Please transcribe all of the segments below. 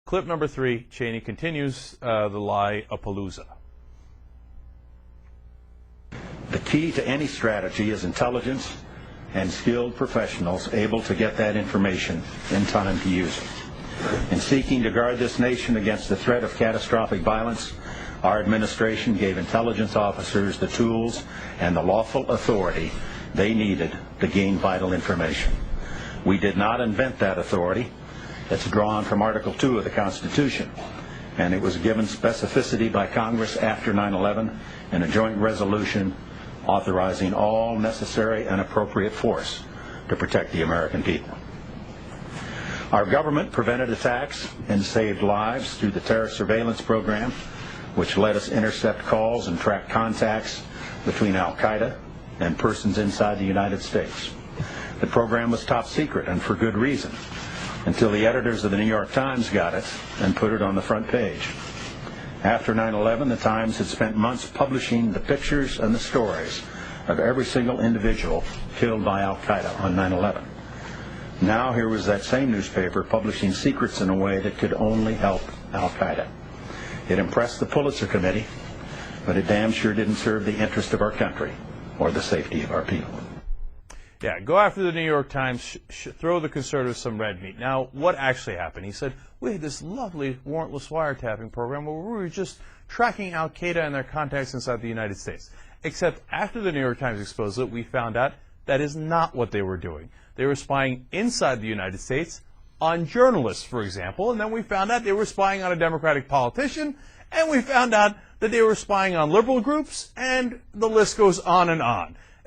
Clip number 3, Cheney continues the lie-a-palooza. The key to any strategy is intelligence and skilled professionals able to get that information in time to use it. In seeking to guard this nation against the threat of catastrophic violence, our administration gave intelligence officers the tools and the lawful authority they needed to gain vital information. We did not invent that authority. It's drawn from Article 2 of the Constitution, and it was given specificity by Congress after 9/11 in a joint resolution authorizing all necessary and appropriate force to protect the American people. Our government prevented attacks and saved lives through the terror surveillance program, which let us intercept calls and track contacts between Al-Qaeda and persons inside the United States. The program was top secret, and for good reason, until the editors of the New York Times got it and put it on the front page. After 9/11, the Times had spent months publishing the pictures and the stories of every single individual killed by Al-Qaeda on 9/11. Now here was that same newspaper publishing secrets in a way that could only help Al-Qaeda. It impressed the Pulitzer Committee, but it damn sure didn't serve the interest of our country or the safety of our people. Yeah, go after the New York Times, throw the conservatives some red meat. Now, what actually happened? He said, we had this lovely warrantless wiretapping program where we were just tracking Al-Qaeda and their contacts inside the United States. Except after the New York Times exposed it, we found out that is not what they were doing. They were spying inside the United States on journalists, for example, and then we found out they were spying on a Democratic politician, and we found out that they were spying on liberal groups, and the list goes on.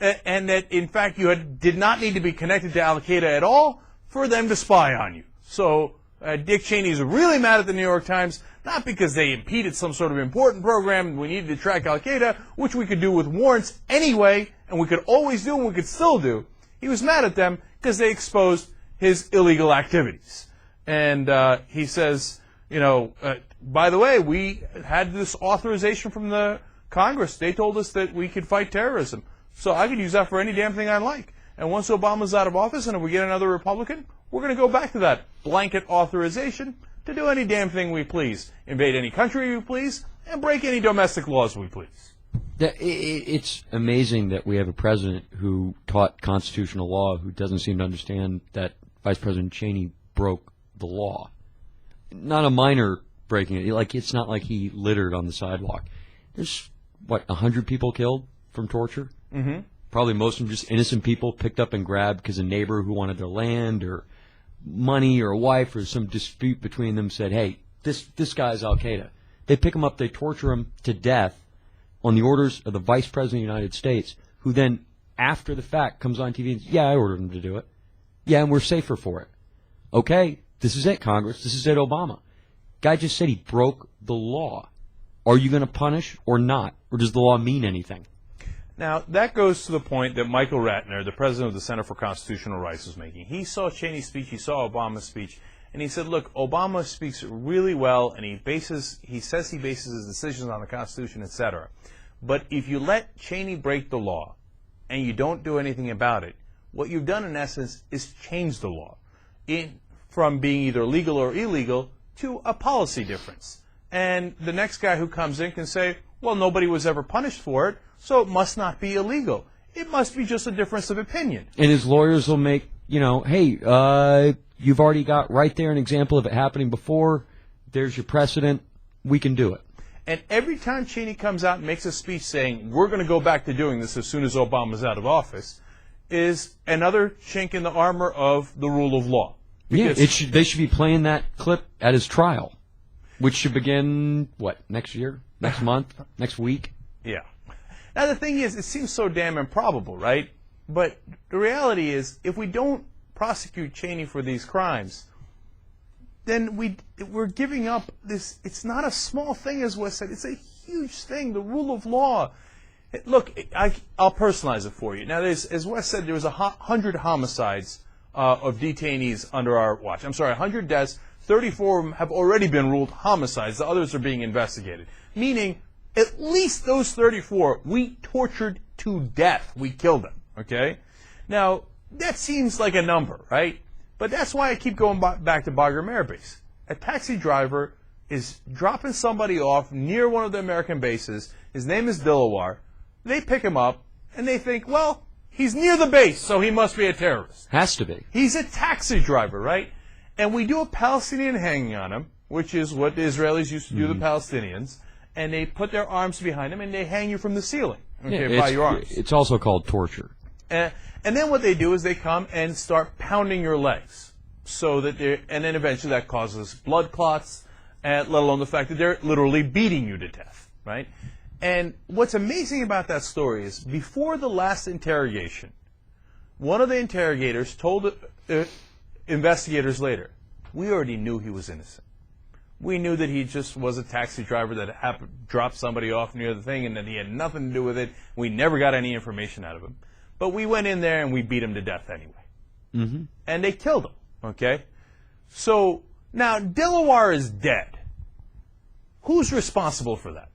And that, in fact, you did not need to be connected to Al-Qaeda at all for them to spy on you. So Dick Cheney is really mad at the New York Times, not because they impeded some sort of important program we needed to track Al-Qaeda, which we could do with warrants anyway, and we could always do and we could still do. He was mad at them because they exposed his illegal activities. And he says, by the way, we had this authorization from the Congress. They told us that we could fight terrorism. So I could use that for any damn thing I like. And once Obama's out of office and if we get another Republican, we're going to go back to that blanket authorization to do any damn thing we please, invade any country we please, and break any domestic laws we please. It's amazing that we have a president who taught constitutional law who doesn't seem to understand that Vice President Cheney broke the law. Not a minor breaking it. It's not like he littered on the sidewalk. There's, 100 people killed from torture? Mm-hmm. Probably most of them just innocent people picked up and grabbed because a neighbor who wanted their land or money or a wife or some dispute between them said, hey, this guy's Al-Qaeda. They pick him up, they torture him to death on the orders of the Vice President of the United States, who then, after the fact, comes on TV and says, yeah, I ordered him to do it. Yeah, and we're safer for it. Okay, this is it, Congress. This is it, Obama. Guy just said he broke the law. Are you going to punish or not? Or does the law mean anything? Now, that goes to the point that Michael Ratner, the president of the Center for Constitutional Rights, was making. He saw Cheney's speech, he saw Obama's speech, and he said, look, Obama speaks really well, and he says he bases his decisions on the Constitution, etc. But if you let Cheney break the law and you don't do anything about it, what you've done in essence is change the law from being either legal or illegal to a policy difference. And the next guy who comes in can say, well, nobody was ever punished for it, so it must not be illegal. It must be just a difference of opinion. And his lawyers will make, hey, you've already got right there an example of it happening before. There's your precedent. We can do it. And every time Cheney comes out and makes a speech saying, we're going to go back to doing this as soon as Obama's out of office, is another chink in the armor of the rule of law. Yeah, they should be playing that clip at his trial, which should begin, next year? Next month? Next week? Yeah. Now, the thing is, it seems so damn improbable, right? But the reality is, if we don't prosecute Cheney for these crimes, then we're giving up this. It's not a small thing, as Wes said. It's a huge thing, the rule of law. Look, I'll personalize it for you. Now, as Wes said, there was 100 homicides of detainees under our watch. 100 deaths. 34 of them have already been ruled homicides. The others are being investigated. Meaning, at least those 34, we tortured to death. We killed them, okay? Now, that seems like a number, right? But that's why I keep going back to Bagram Air Base. a taxi driver is dropping somebody off near one of the American bases. His name is Dilawar. They pick him up, and they think, well, he's near the base, so he must be a terrorist. Has to be. He's a taxi driver, right? And we do a Palestinian hanging on him, which is what the Israelis used to do to the Palestinians, and they put their arms behind him, and they hang you from the ceiling, by your arms. It's also called torture. And then what they do is they come and start pounding your legs, and then eventually that causes blood clots, let alone the fact that they're literally beating you to death, right? And what's amazing about that story is before the last interrogation, one of the interrogators told the investigators later, we already knew he was innocent. We knew that he just was a taxi driver that happened to drop somebody off near the thing and that he had nothing to do with it. We never got any information out of him. But we went in there and we beat him to death anyway. Mm-hmm. And they killed him, okay? So now Dilawar is dead. Who's responsible for that?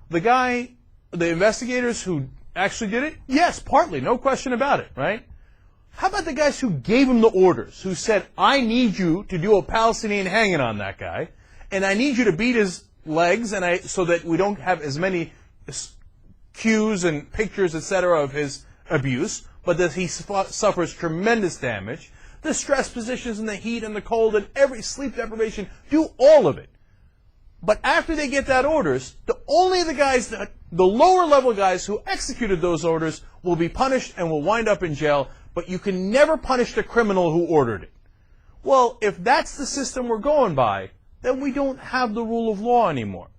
The investigators who actually did it? Yes, partly, no question about it, right? How about the guys who gave him the orders, who said, I need you to do a Palestinian hanging on that guy, and I need you to beat his legs so that we don't have as many cues and pictures, etc., of his abuse, but that he suffers tremendous damage. The stress positions and the heat and the cold and every sleep deprivation, do all of it. But after they get that orders, the lower level guys who executed those orders will be punished and will wind up in jail, but you can never punish the criminal who ordered it. Well, if that's the system we're going by, then we don't have the rule of law anymore.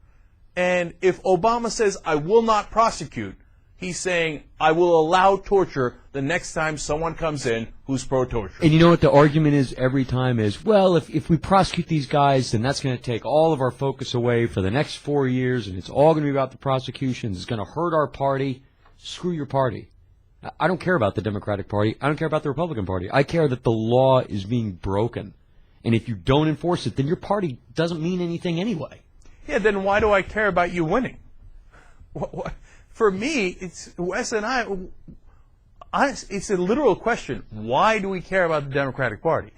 And if Obama says, I will not prosecute, he's saying, I will allow torture the next time someone comes in who's pro-torture. And you know what the argument is every time is, well, if we prosecute these guys, then that's going to take all of our focus away for the next 4 years, and it's all going to be about the prosecutions. It's going to hurt our party. Screw your party. I don't care about the Democratic Party. I don't care about the Republican Party. I care that the law is being broken. And if you don't enforce it, then your party doesn't mean anything anyway. Then why do I care about you winning? For me, it's Wes and I. It's a literal question. Why do we care about the Democratic Party?